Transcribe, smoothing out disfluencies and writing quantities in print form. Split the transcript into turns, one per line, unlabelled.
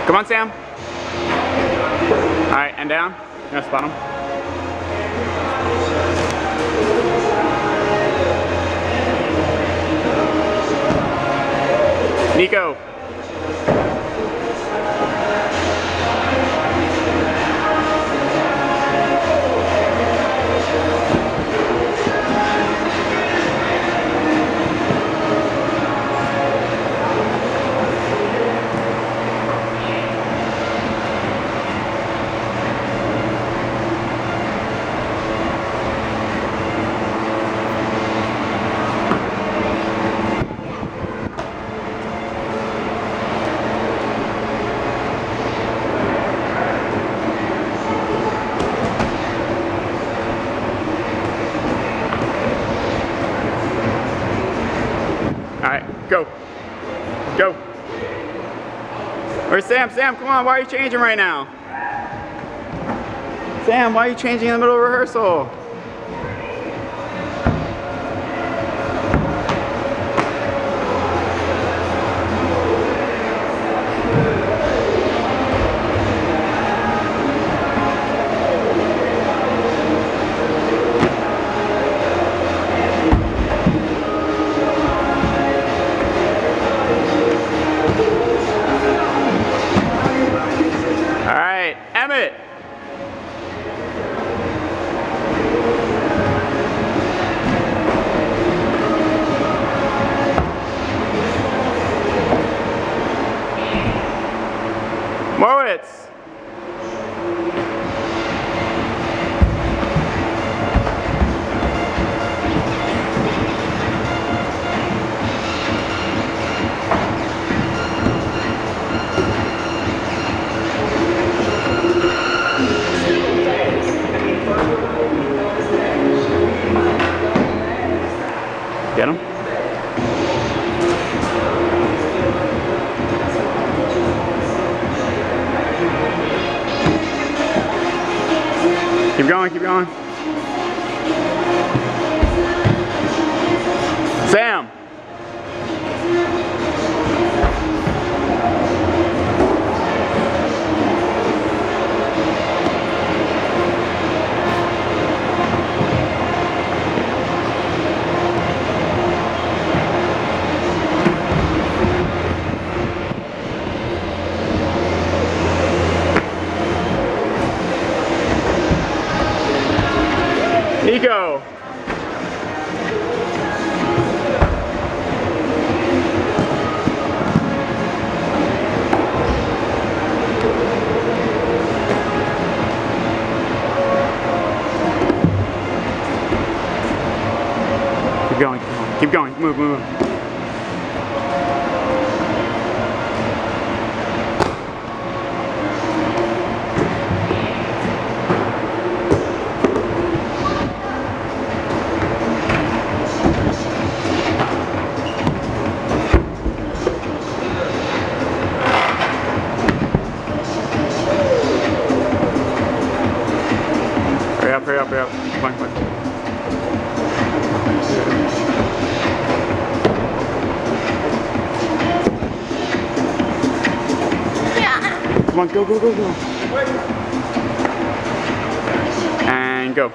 Come on, Sam. All right, and down. You gonna spot him? Nico. Alright, go. Go. Where's Sam? Sam, come on, why are you changing right now? Sam, why are you changing in the middle of rehearsal? Emmett! Moritz! Get him. Keep going, keep going. Sam. Nico! Keep going, keep going, move, move, move. Hurry up, hurry up. Come on, come on. Yeah. Come on, go, go, go, go. And go.